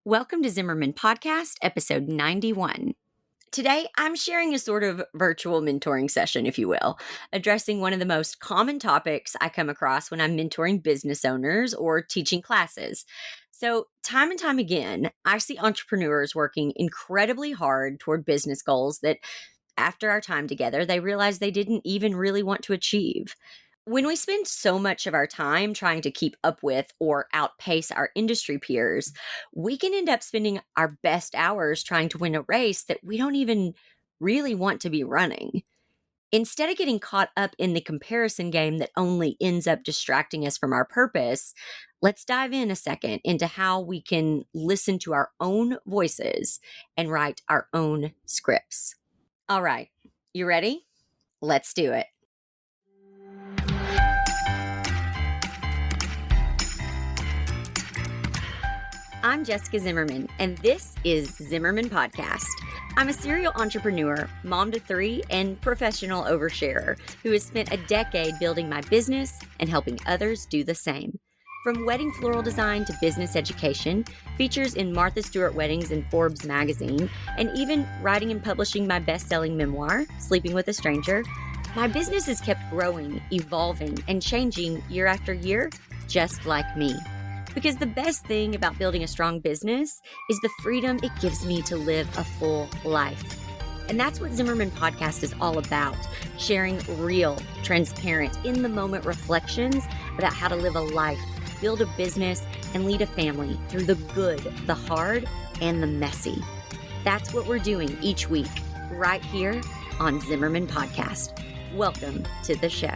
Welcome to Zimmerman Podcast, episode 91. Today, I'm sharing a sort of virtual mentoring session, if you will, addressing one of the most common topics I come across when I'm mentoring business owners or teaching classes. So, time and time again, I see entrepreneurs working incredibly hard toward business goals that after our time together, they realized they didn't even really want to achieve. When we spend so much of our time trying to keep up with or outpace our industry peers, we can end up spending our best hours trying to win a race that we don't even really want to be running. Instead of getting caught up in the comparison game that only ends up distracting us from our purpose, let's dive in a second into how we can listen to our own voices and write our own scripts. All right, you ready? Let's do it. I'm Jessica Zimmerman, and this is Zimmerman Podcast. I'm a serial entrepreneur, mom to three, and professional oversharer who has spent a decade building my business and helping others do the same. From wedding floral design to business education, features in Martha Stewart Weddings and Forbes magazine, and even writing and publishing my best-selling memoir, Sleeping with a Stranger, my business has kept growing, evolving, and changing year after year, just like me. Because the best thing about building a strong business is the freedom it gives me to live a full life. And that's what Zimmerman Podcast is all about, sharing real, transparent, in-the-moment reflections about how to live a life, build a business, and lead a family through the good, the hard, and the messy. That's what we're doing each week, right here on Zimmerman Podcast. Welcome to the show.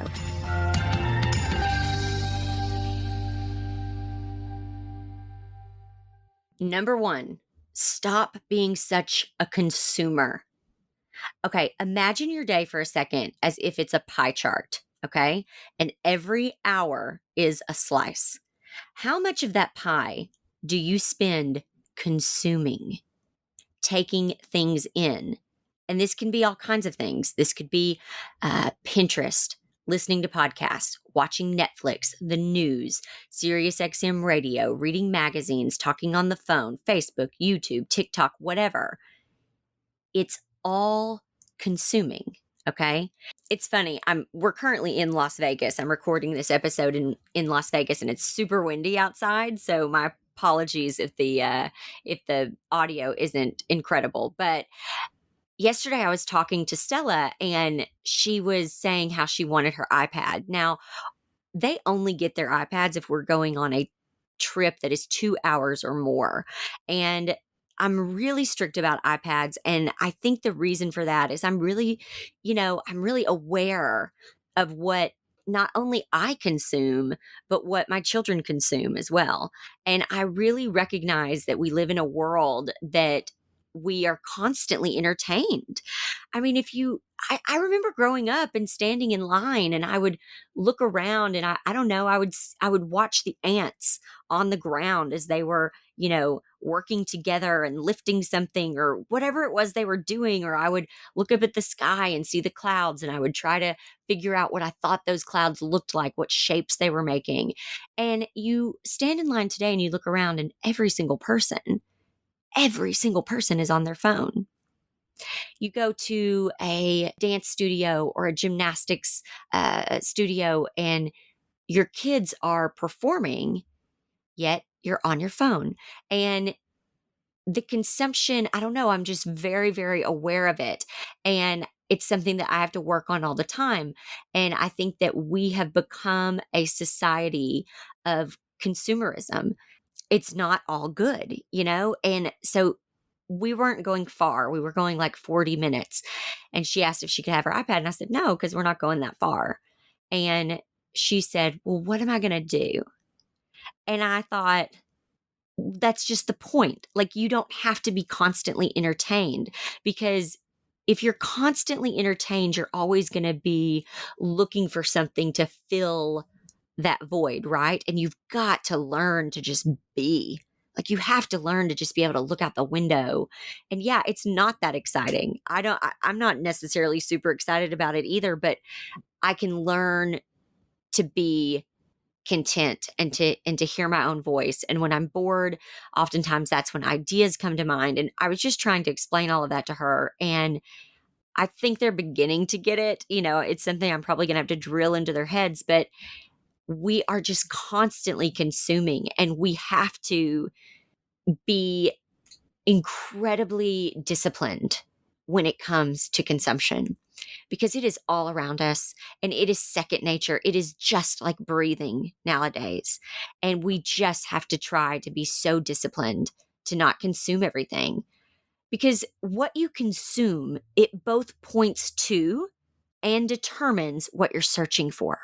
Number one, stop being such a consumer. Okay, imagine your day for a second as if it's a pie chart, okay? And every hour is a slice. How much of that pie do you spend consuming, taking things in? And this can be all kinds of things. This could be Pinterest, listening to podcasts, watching Netflix, the news, Sirius XM radio, reading magazines, talking on the phone, Facebook, YouTube, TikTok, whatever. It's all consuming, okay? It's funny. We're currently in Las Vegas. I'm recording this episode in Las Vegas, and it's super windy outside, so my apologies if the audio isn't incredible. But yesterday I was talking to Stella, and she was saying how she wanted her iPad. Now, they only get their iPads if we're going on a trip that is 2 hours or more. And I'm really strict about iPads. And I think the reason for that is I'm really aware of what not only I consume, but what my children consume as well. And I really recognize that we live in a world that we are constantly entertained. I mean, I remember growing up and standing in line, and I would look around, and I don't know, I would watch the ants on the ground as they were, working together and lifting something or whatever it was they were doing. Or I would look up at the sky and see the clouds, and I would try to figure out what I thought those clouds looked like, what shapes they were making. And you stand in line today and you look around, and every single person is on their phone. You go to a dance studio or a gymnastics studio, and your kids are performing, yet you're on your phone. And the consumption, I don't know, I'm just very, very aware of it. And it's something that I have to work on all the time. And I think that we have become a society of consumerism. It's not all good, And so we weren't going far. We were going like 40 minutes. And she asked if she could have her iPad. And I said, no, because we're not going that far. And she said, well, what am I going to do? And I thought, that's just the point. Like, you don't have to be constantly entertained, because if you're constantly entertained, you're always going to be looking for something to fill that void, right? And you've got to learn to just be. Like, you have to learn to just be able to look out the window. And yeah, it's not that exciting. I'm not necessarily super excited about it either, but I can learn to be content and to hear my own voice. And when I'm bored, oftentimes that's when ideas come to mind. And I was just trying to explain all of that to her. And I think they're beginning to get it. It's something I'm probably going to have to drill into their heads, but we are just constantly consuming, and we have to be incredibly disciplined when it comes to consumption, because it is all around us and it is second nature. It is just like breathing nowadays. And we just have to try to be so disciplined to not consume everything, because what you consume, it both points to and determines what you're searching for.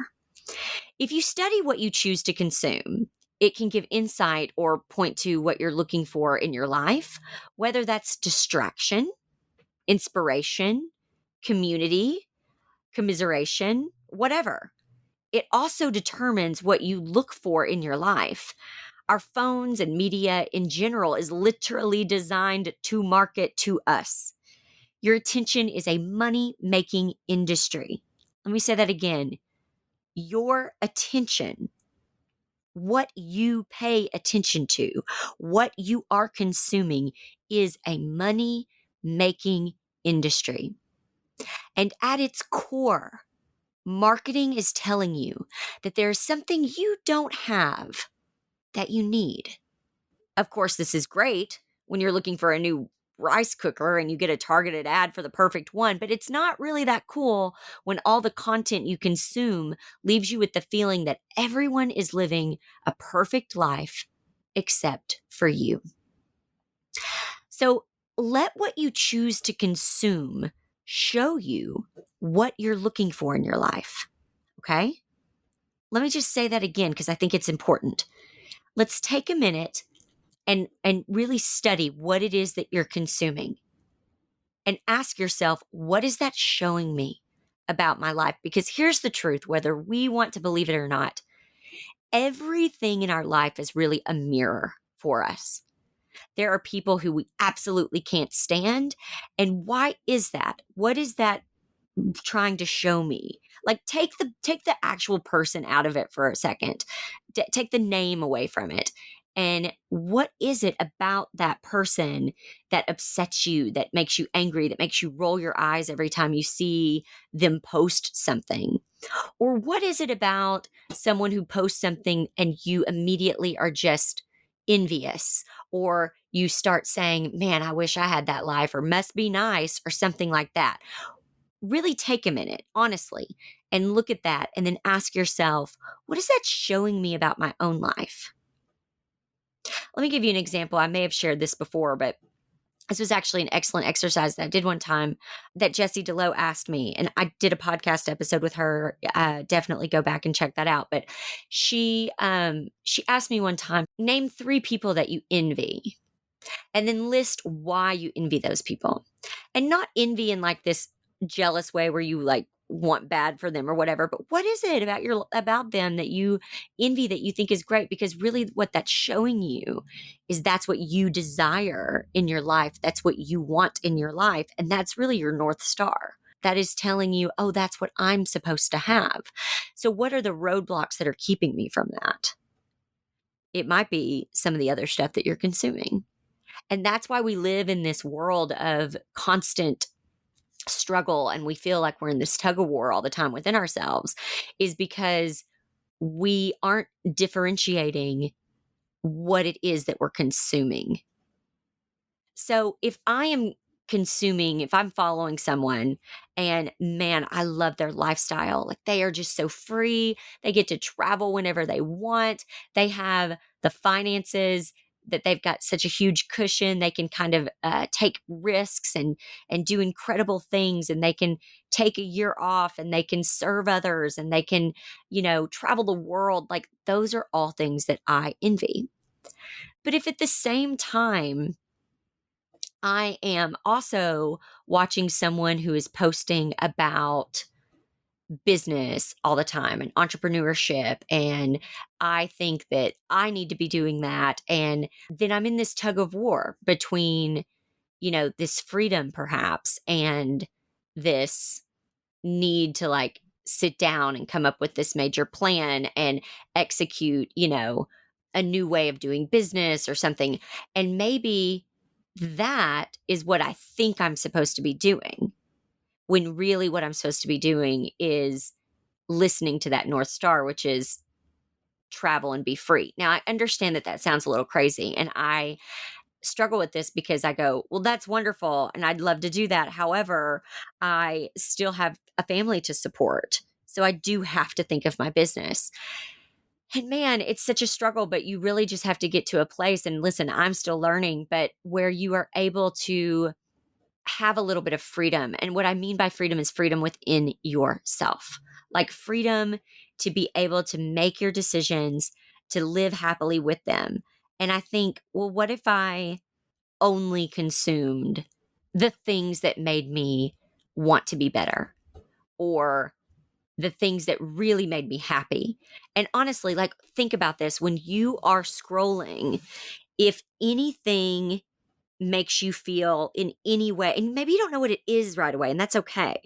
If you study what you choose to consume, it can give insight or point to what you're looking for in your life, whether that's distraction, inspiration, community, commiseration, whatever. It also determines what you look for in your life. Our phones and media in general is literally designed to market to us. Your attention is a money-making industry. Let me say that again. Your attention, what you pay attention to, what you are consuming, is a money-making industry. And at its core, marketing is telling you that there's something you don't have that you need. Of course, this is great when you're looking for a new rice cooker and you get a targeted ad for the perfect one, but it's not really that cool when all the content you consume leaves you with the feeling that everyone is living a perfect life except for you. So let what you choose to consume show you what you're looking for in your life. Okay? Let me just say that again because I think it's important. Let's take a minute and really study what it is that you're consuming. And ask yourself, what is that showing me about my life? Because here's the truth, whether we want to believe it or not, everything in our life is really a mirror for us. There are people who we absolutely can't stand. And why is that? What is that trying to show me? Like take the actual person out of it for a second. Take the name away from it. And what is it about that person that upsets you, that makes you angry, that makes you roll your eyes every time you see them post something? Or what is it about someone who posts something and you immediately are just envious, or you start saying, man, I wish I had that life, or must be nice, or something like that? Really take a minute, honestly, and look at that and then ask yourself, what is that showing me about my own life? Let me give you an example. I may have shared this before, but this was actually an excellent exercise that I did one time that Jessie DeLowe asked me, and I did a podcast episode with her. Definitely go back and check that out. But she asked me one time, name 3 people that you envy, and then list why you envy those people. And not envy in like this jealous way where you like want bad for them or whatever, but what is it about them that you envy, that you think is great? Because really what that's showing you is that's what you desire in your life. That's what you want in your life. And that's really your North Star. That is telling you, oh, that's what I'm supposed to have. So what are the roadblocks that are keeping me from that? It might be some of the other stuff that you're consuming. And that's why we live in this world of constant struggle, and we feel like we're in this tug of war all the time within ourselves, is because we aren't differentiating what it is that we're consuming. So if I'm following someone and man, I love their lifestyle. Like they are just so free. They get to travel whenever they want. They have the finances that they've got such a huge cushion. They can kind of take risks and do incredible things. And they can take a year off and they can serve others and they can, travel the world. Like those are all things that I envy. But if at the same time, I am also watching someone who is posting about business all the time and entrepreneurship, and I think that I need to be doing that. And then I'm in this tug of war between, this freedom perhaps and this need to like sit down and come up with this major plan and execute, a new way of doing business or something. And maybe that is what I think I'm supposed to be doing, when really what I'm supposed to be doing is listening to that North Star, which is travel and be free. Now, I understand that that sounds a little crazy, and I struggle with this because I go, well, that's wonderful, and I'd love to do that. However, I still have a family to support. So I do have to think of my business. And man, it's such a struggle, but you really just have to get to a place, and listen, I'm still learning, but where you are able to have a little bit of freedom. And what I mean by freedom is freedom within yourself, like freedom to be able to make your decisions, to live happily with them. And I think, well, what if I only consumed the things that made me want to be better, or the things that really made me happy? And honestly, like, think about this: when you are scrolling, if anything makes you feel in any way, and maybe you don't know what it is right away, and that's okay,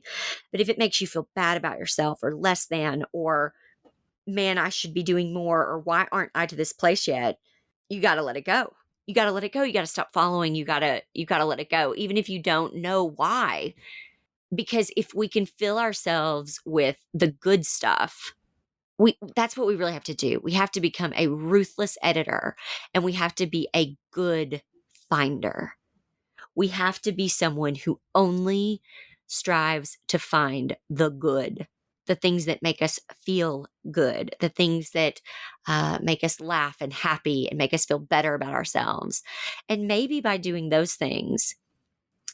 but if it makes you feel bad about yourself, or less than, or man, I should be doing more, or why aren't I to this place yet, you got to let it go. You got to let it go. You got to stop following. You got to let it go, even if you don't know why. Because if we can fill ourselves with the good stuff, that's what we really have to do. We have to become a ruthless editor, and we have to be a good finder. We have to be someone who only strives to find the good, the things that make us feel good, the things that make us laugh and happy and make us feel better about ourselves. And maybe by doing those things,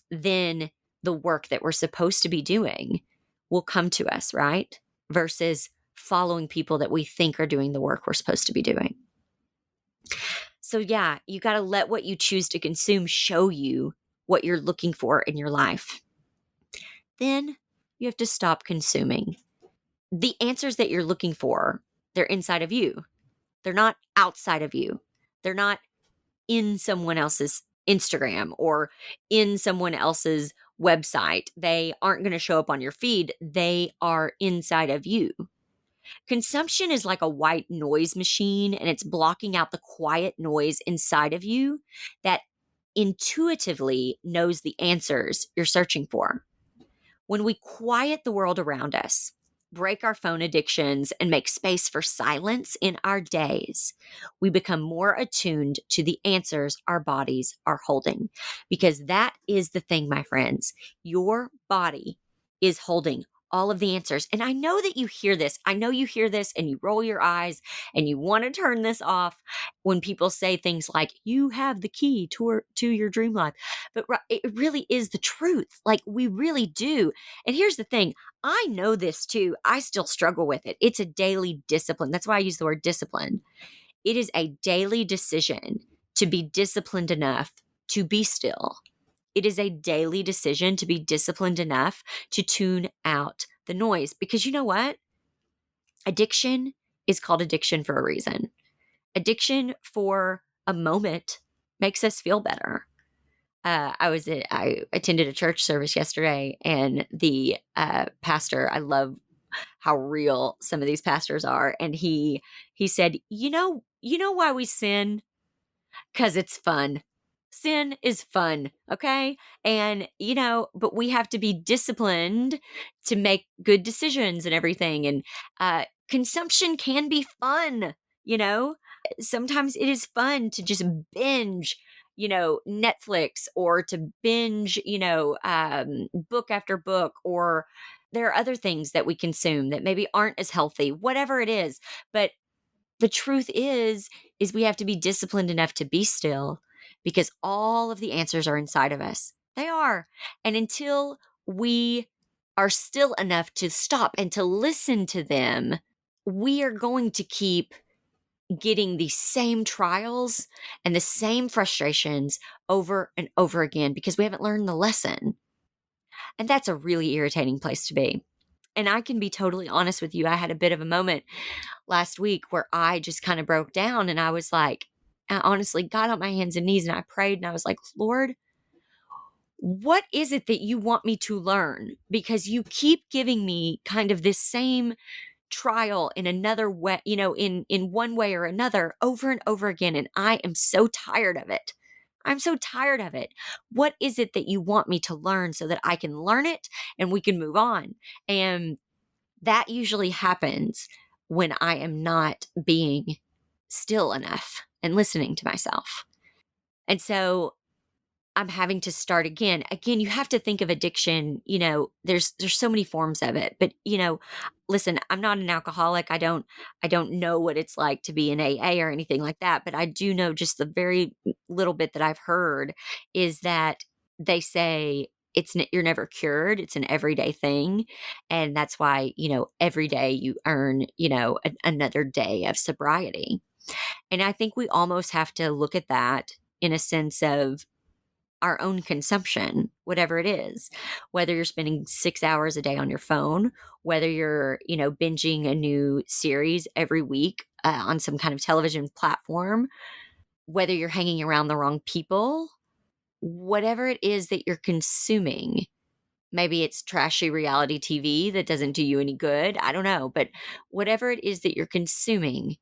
then the work that we're supposed to be doing will come to us, right? Versus following people that we think are doing the work we're supposed to be doing. So yeah, you got to let what you choose to consume show you what you're looking for in your life. Then you have to stop consuming. The answers that you're looking for, they're inside of you. They're not outside of you. They're not in someone else's Instagram or in someone else's website. They aren't going to show up on your feed. They are inside of you. Consumption is like a white noise machine, and it's blocking out the quiet noise inside of you that intuitively knows the answers you're searching for. When we quiet the world around us, break our phone addictions, and make space for silence in our days, we become more attuned to the answers our bodies are holding. Because that is the thing, my friends. Your body is holding all of the answers. And I know that you hear this. I know you hear this and you roll your eyes and you want to turn this off when people say things like, you have the key to your dream life. But it really is the truth. Like, we really do. And here's the thing. I know this too. I still struggle with it. It's a daily discipline. That's why I use the word discipline. It is a daily decision to be disciplined enough to be still. It is a daily decision to be disciplined enough to tune out the noise. Because you know what? Addiction is called addiction for a reason. Addiction for a moment makes us feel better. I attended a church service yesterday, and the pastor, I love how real some of these pastors are, and he said, you know why we sin? Because it's fun. Sin is fun, okay? And, but we have to be disciplined to make good decisions and everything. And consumption can be fun, you know? Sometimes it is fun to just binge, Netflix, or to binge, book after book, or there are other things that we consume that maybe aren't as healthy, whatever it is. But the truth is we have to be disciplined enough to be still, because all of the answers are inside of us. They are. And until we are still enough to stop and to listen to them, we are going to keep getting the same trials and the same frustrations over and over again, because we haven't learned the lesson. And that's a really irritating place to be. And I can be totally honest with you. I had a bit of a moment last week where I just kind of broke down, and I was like, I honestly got on my hands and knees and I prayed, and I was like, Lord, what is it that you want me to learn? Because you keep giving me kind of this same trial in another way, in one way or another over and over again. And I am so tired of it. I'm so tired of it. What is it that you want me to learn so that I can learn it and we can move on? And that usually happens when I am not being still enough and listening to myself. And so I'm having to start again. Again, you have to think of addiction, there's so many forms of it. But, listen, I'm not an alcoholic. I don't know what it's like to be in AA or anything like that, but I do know just the very little bit that I've heard is that they say you're never cured. It's an everyday thing. And that's why, every day you earn, another day of sobriety. And I think we almost have to look at that in a sense of our own consumption, whatever it is, whether you're spending 6 hours a day on your phone, whether you're, binging a new series every week on some kind of television platform, whether you're hanging around the wrong people, whatever it is that you're consuming. Maybe it's trashy reality TV that doesn't do you any good. I don't know. But whatever it is that you're consuming,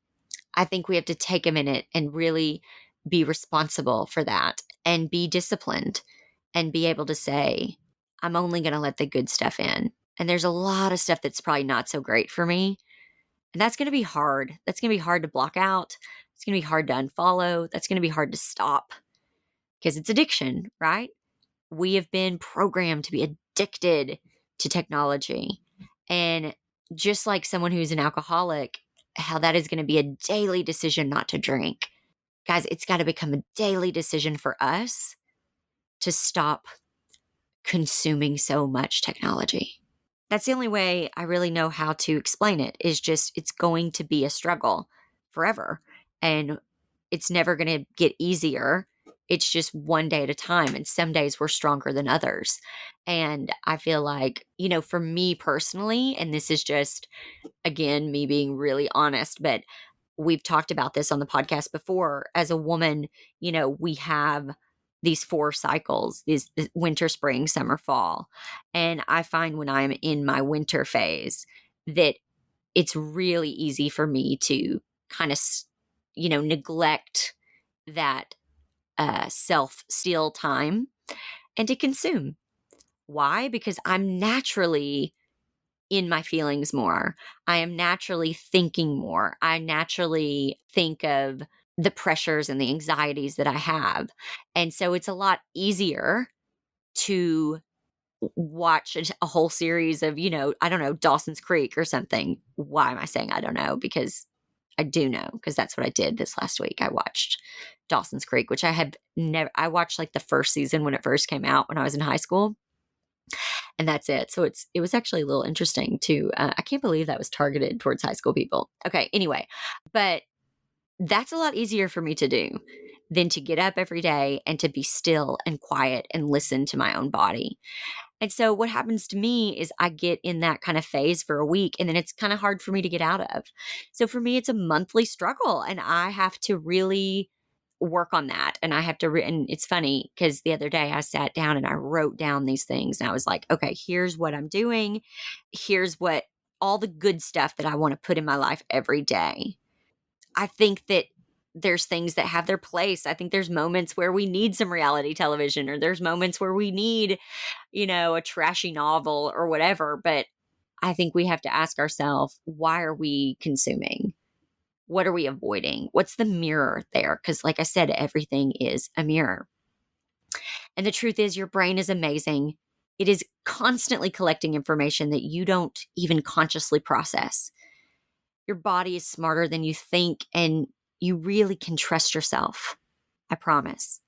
I think we have to take a minute and really be responsible for that and be disciplined and be able to say, I'm only going to let the good stuff in. And there's a lot of stuff that's probably not so great for me. And that's going to be hard. That's going to be hard to block out. It's going to be hard to unfollow. That's going to be hard to stop because it's addiction, right? We have been programmed to be addicted to technology. And just like someone who's an alcoholic, how that is going to be a daily decision not to drink. Guys, it's got to become a daily decision for us to stop consuming so much technology. That's the only way I really know how to explain it is just it's going to be a struggle forever. And it's never going to get easier. It's just one day at a time. And some days we're stronger than others. And I feel like, for me personally, and this is just, again, me being really honest, but we've talked about this on the podcast before. As a woman, we have these 4 cycles, these winter, spring, summer, fall. And I find when I'm in my winter phase that it's really easy for me to kind of, neglect that self-steal time and to consume. Why? Because I'm naturally in my feelings more. I am naturally thinking more. I naturally think of the pressures and the anxieties that I have. And so it's a lot easier to watch a whole series of, I don't know, Dawson's Creek or something. Why am I saying I don't know? Because I do know, because that's what I did this last week. I watched Dawson's Creek, which I watched like the first season when it first came out when I was in high school. And that's it. So it was actually a little interesting too. I can't believe that was targeted towards high school people. Okay. Anyway, but that's a lot easier for me to do than to get up every day and to be still and quiet and listen to my own body. And so what happens to me is I get in that kind of phase for a week and then it's kind of hard for me to get out of. So for me, it's a monthly struggle and I have to really work on that. And I have to, and it's funny because the other day I sat down and I wrote down these things and I was like, okay, here's what I'm doing. Here's what all the good stuff that I want to put in my life every day. I think that there's things that have their place. I think there's moments where we need some reality television or there's moments where we need, a trashy novel or whatever. But I think we have to ask ourselves, why are we consuming? What are we avoiding? What's the mirror there? Because like I said, everything is a mirror. And the truth is your brain is amazing. It is constantly collecting information that you don't even consciously process. Your body is smarter than you think, and you really can trust yourself. I promise.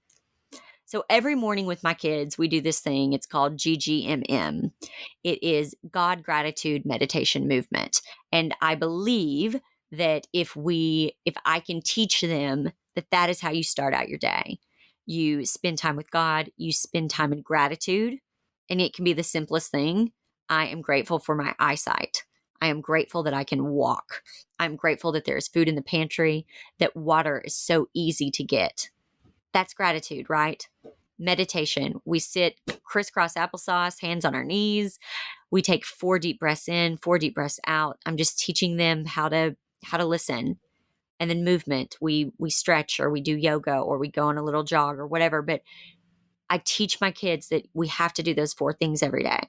So every morning with my kids, we do this thing. It's called GGMM. It is God Gratitude Meditation Movement. And I believe that if I can teach them that is how you start out your day. You spend time with God, you spend time in gratitude, and it can be the simplest thing. I am grateful for my eyesight. I am grateful that I can walk. I'm grateful that there's food in the pantry, that water is so easy to get. That's gratitude, right? Meditation. We sit crisscross applesauce, hands on our knees. We take 4 deep breaths in, 4 deep breaths out. I'm just teaching them how to listen. And then movement. We stretch, or we do yoga, or we go on a little jog or whatever. But I teach my kids that we have to do those 4 things every day.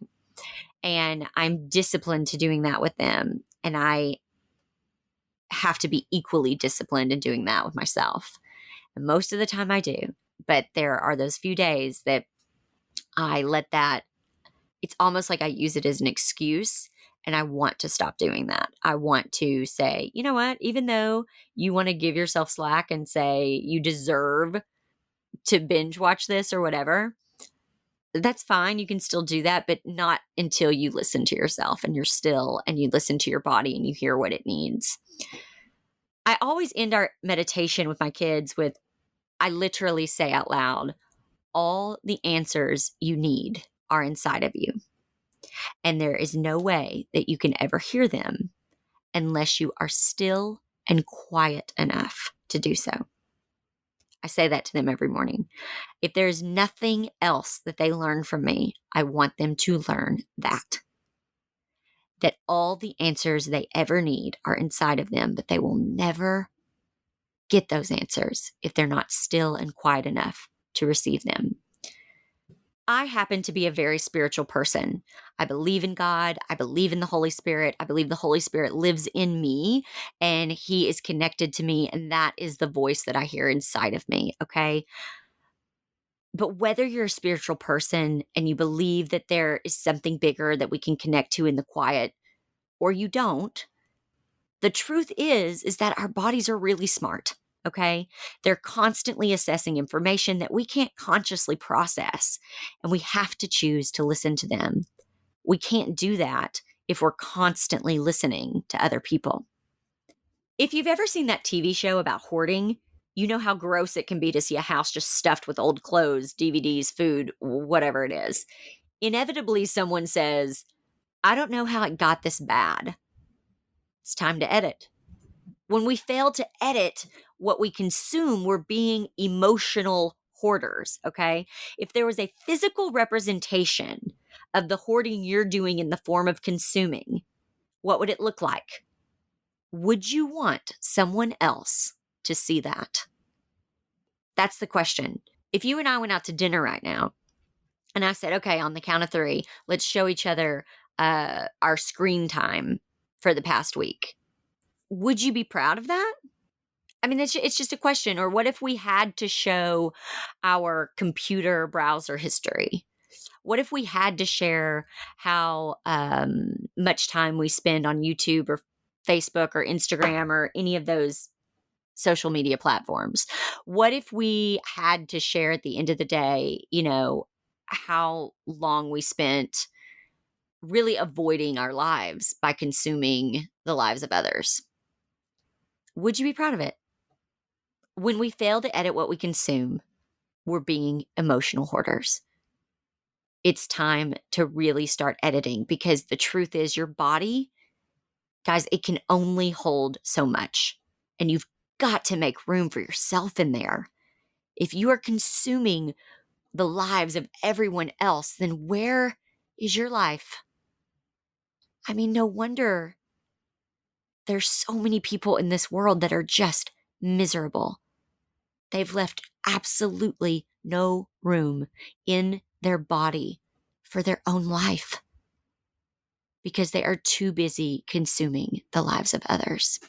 And I'm disciplined to doing that with them. And I have to be equally disciplined in doing that with myself. And most of the time I do. But there are those few days that I let that, it's almost like I use it as an excuse. And I want to stop doing that. I want to say, you know what, even though you want to give yourself slack and say you deserve to binge watch this or whatever, that's fine. You can still do that, but not until you listen to yourself and you're still and you listen to your body and you hear what it needs. I always end our meditation with my kids with, I literally say out loud, all the answers you need are inside of you. And there is no way that you can ever hear them unless you are still and quiet enough to do so. I say that to them every morning. If there's nothing else that they learn from me, I want them to learn that. That all the answers they ever need are inside of them, but they will never get those answers if they're not still and quiet enough to receive them. I happen to be a very spiritual person. I believe in God. I believe in the Holy Spirit. I believe the Holy Spirit lives in me and he is connected to me. And that is the voice that I hear inside of me. Okay. But whether you're a spiritual person and you believe that there is something bigger that we can connect to in the quiet, or you don't, the truth is that our bodies are really smart. Okay. They're constantly assessing information that we can't consciously process, and we have to choose to listen to them. We can't do that if we're constantly listening to other people. If you've ever seen that TV show about hoarding, you know how gross it can be to see a house just stuffed with old clothes, DVDs, food, whatever it is. Inevitably, someone says, I don't know how it got this bad. It's time to edit. When we fail to edit what we consume, we're being emotional hoarders, okay? If there was a physical representation of the hoarding you're doing in the form of consuming, what would it look like? Would you want someone else to see that? That's the question. If you and I went out to dinner right now, and I said, okay, on the count of 3, let's show each other our screen time for the past week. Would you be proud of that? I mean, it's just a question. Or what if we had to show our computer browser history? What if we had to share how much time we spend on YouTube or Facebook or Instagram or any of those social media platforms? What if we had to share at the end of the day, how long we spent really avoiding our lives by consuming the lives of others? Would you be proud of it? When we fail to edit what we consume, we're being emotional hoarders. It's time to really start editing, because the truth is your body, guys, it can only hold so much. And you've got to make room for yourself in there. If you are consuming the lives of everyone else, then where is your life? I mean, no wonder there's so many people in this world that are just miserable. They've left absolutely no room in their body for their own life because they are too busy consuming the lives of others.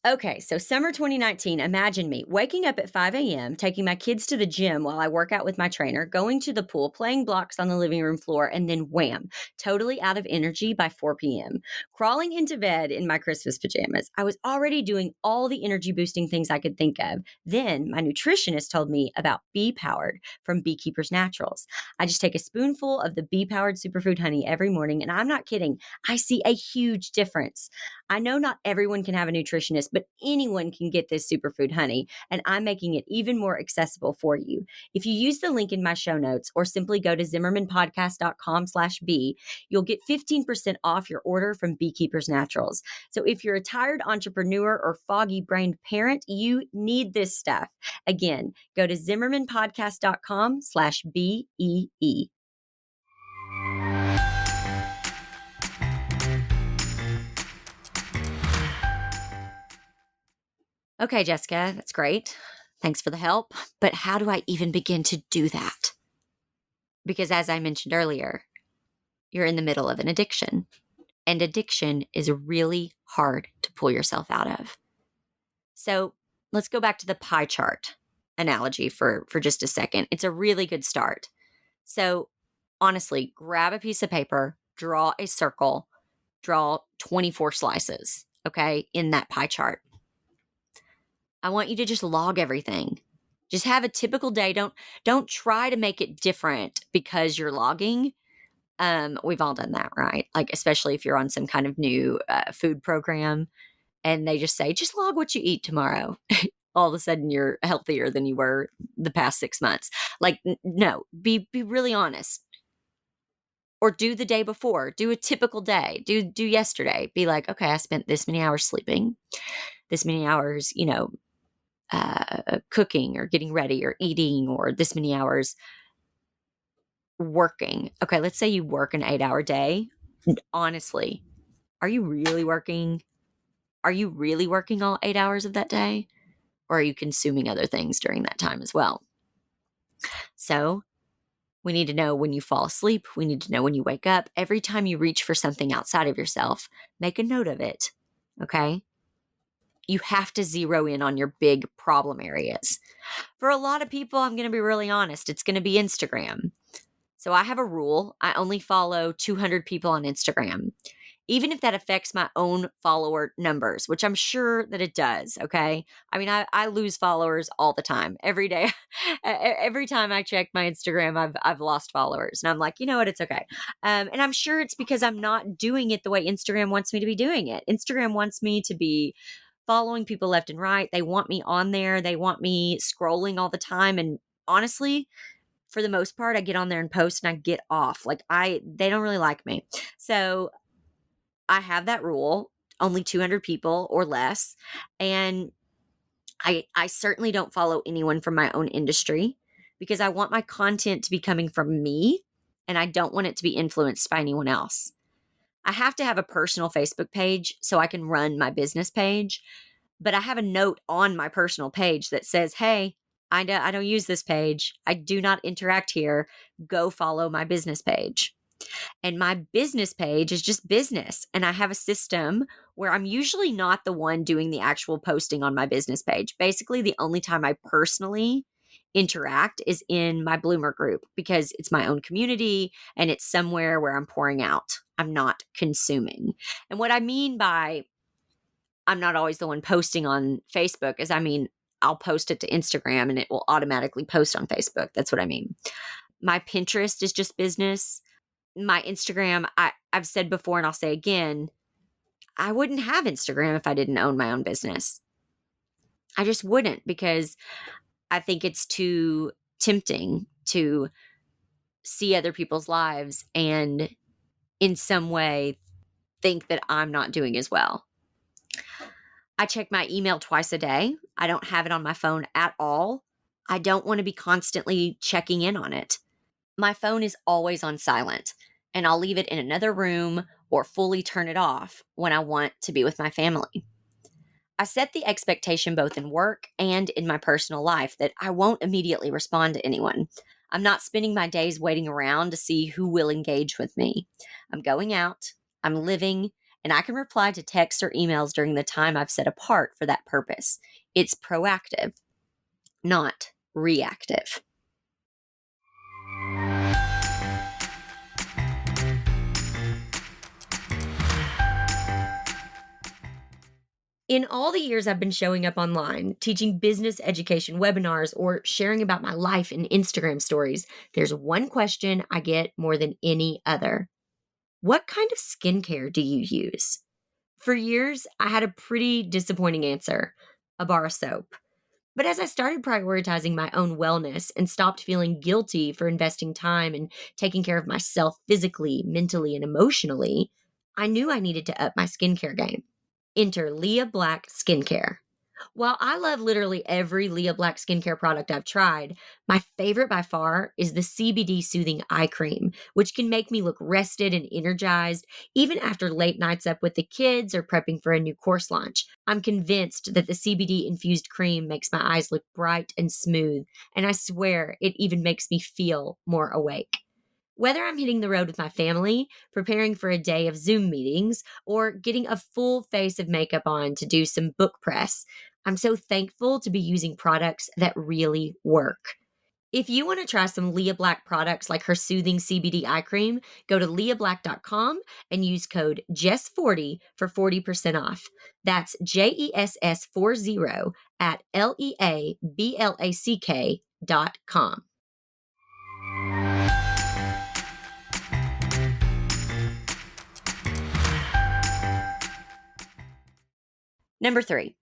Okay, so summer 2019, imagine me waking up at 5 a.m., taking my kids to the gym while I work out with my trainer, going to the pool, playing blocks on the living room floor, and then wham, totally out of energy by 4 p.m., crawling into bed in my Christmas pajamas. I was already doing all the energy boosting things I could think of. Then my nutritionist told me about Bee Powered from Beekeepers Naturals. I just take a spoonful of the Bee Powered superfood honey every morning, and I'm not kidding. I see a huge difference. I know not everyone can have a nutritionist, but but anyone can get this superfood honey, and I'm making it even more accessible for you. If you use the link in my show notes or simply go to zimmermanpodcast.com/bee, you'll get 15% off your order from Beekeepers Naturals. So if you're a tired entrepreneur or foggy-brained parent, you need this stuff. Again, go to zimmermanpodcast.com/BEE. Okay, Jessica, that's great. Thanks for the help. But how do I even begin to do that? Because as I mentioned earlier, you're in the middle of an addiction, and addiction is really hard to pull yourself out of. So let's go back to the pie chart analogy for just a second. It's a really good start. So honestly, grab a piece of paper, draw a circle, draw 24 slices, okay, in that pie chart. I want you to just log everything. Just have a typical day. Don't try to make it different because you're logging. We've all done that, right? Like, especially if you're on some kind of new food program and they just say, just log what you eat tomorrow. All of a sudden you're healthier than you were the past 6 months. Like, no, be really honest. Or do the day before. Do a typical day. Do yesterday. Be like, okay, I spent this many hours sleeping, this many hours, cooking or getting ready or eating, or this many hours working. Okay, let's say you work an 8-hour day. Honestly, are you really working? Are you really working all 8 hours of that day? Or are you consuming other things during that time as well? So we need to know when you fall asleep. We need to know when you wake up. Every time you reach for something outside of yourself, make a note of it. Okay? You have to zero in on your big problem areas. For a lot of people, I'm going to be really honest, it's going to be Instagram. So I have a rule. I only follow 200 people on Instagram, even if that affects my own follower numbers, which I'm sure that it does. Okay. I mean, I lose followers all the time, every day. Every time I check my Instagram, I've lost followers, and I'm like, you know what? It's okay. And I'm sure it's because I'm not doing it the way Instagram wants me to be doing it. Instagram wants me to be following people left and right. They want me on there. They want me scrolling all the time. And honestly, for the most part, I get on there and post and I get off. Like they don't really like me. So I have that rule, only 200 people or less. And I certainly don't follow anyone from my own industry because I want my content to be coming from me and I don't want it to be influenced by anyone else. I have to have a personal Facebook page so I can run my business page, but I have a note on my personal page that says, hey, I don't use this page. I do not interact here. Go follow my business page. And my business page is just business. And I have a system where I'm usually not the one doing the actual posting on my business page. Basically, the only time I personally interact is in my Bloomer group because it's my own community and it's somewhere where I'm pouring out. I'm not consuming. And what I mean by I'm not always the one posting on Facebook is I'll post it to Instagram and it will automatically post on Facebook. That's what I mean. My Pinterest is just business. My Instagram, I've said before and I'll say again, I wouldn't have Instagram if I didn't own my own business. I just wouldn't because I think it's too tempting to see other people's lives and in some way think that I'm not doing as well. I check my email twice a day. I don't have it on my phone at all. I don't want to be constantly checking in on it. My phone is always on silent, and I'll leave it in another room or fully turn it off when I want to be with my family. I set the expectation both in work and in my personal life that I won't immediately respond to anyone. I'm not spending my days waiting around to see who will engage with me. I'm going out, I'm living, and I can reply to texts or emails during the time I've set apart for that purpose. It's proactive, not reactive. In all the years I've been showing up online, teaching business education webinars, or sharing about my life in Instagram stories, there's one question I get more than any other. What kind of skincare do you use? For years, I had a pretty disappointing answer: a bar of soap. But as I started prioritizing my own wellness and stopped feeling guilty for investing time and taking care of myself physically, mentally, and emotionally, I knew I needed to up my skincare game. Enter Leah Black Skincare. While I love literally every Leah Black skincare product I've tried, my favorite by far is the CBD Soothing Eye Cream, which can make me look rested and energized even after late nights up with the kids or prepping for a new course launch. I'm convinced that the CBD infused cream makes my eyes look bright and smooth, and I swear it even makes me feel more awake. Whether I'm hitting the road with my family, preparing for a day of Zoom meetings, or getting a full face of makeup on to do some book press, I'm so thankful to be using products that really work. If you want to try some Leah Black products like her soothing CBD eye cream, go to leahblack.com and use code JESS40 for 40% off. That's JESS40 at LEABLACK.com. Number 3,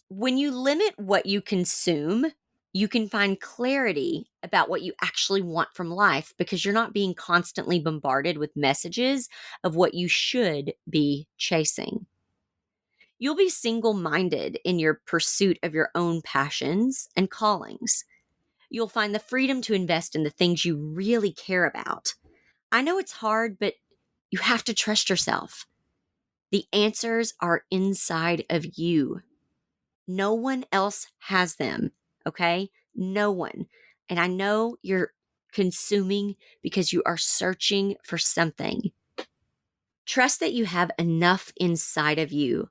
when you limit what you consume, you can find clarity about what you actually want from life because you're not being constantly bombarded with messages of what you should be chasing. You'll be single-minded in your pursuit of your own passions and callings. You'll find the freedom to invest in the things you really care about. I know it's hard, but you have to trust yourself. The answers are inside of you. No one else has them, okay? No one. And I know you're consuming because you are searching for something. Trust that you have enough inside of you,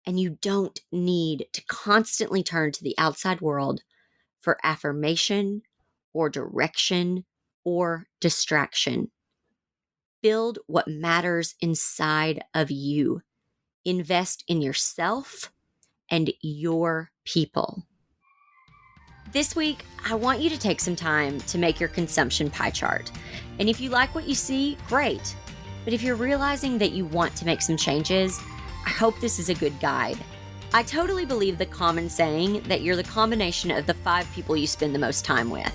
and you don't need to constantly turn to the outside world for affirmation or direction or distraction. Build what matters inside of you. Invest in yourself and your people. This week, I want you to take some time to make your consumption pie chart. And if you like what you see, great. But if you're realizing that you want to make some changes, I hope this is a good guide. I totally believe the common saying that you're the combination of the 5 people you spend the most time with.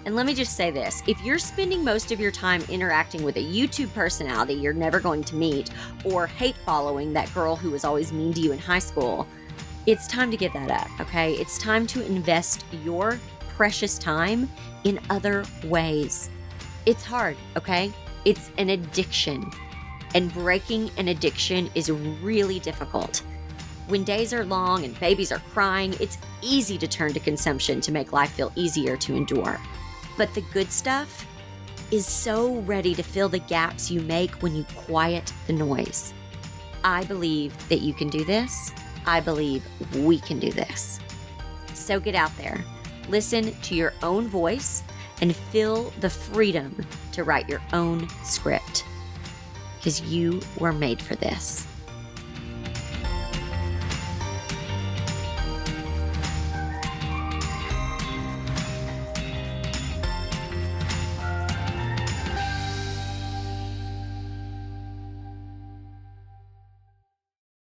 And let me just say this, if you're spending most of your time interacting with a YouTube personality you're never going to meet, or hate following that girl who was always mean to you in high school, it's time to get that up, okay? It's time to invest your precious time in other ways. It's hard, okay? It's an addiction. And breaking an addiction is really difficult. When days are long and babies are crying, it's easy to turn to consumption to make life feel easier to endure. But the good stuff is so ready to fill the gaps you make when you quiet the noise. I believe that you can do this. I believe we can do this. So get out there, listen to your own voice, and feel the freedom to write your own script. Because you were made for this.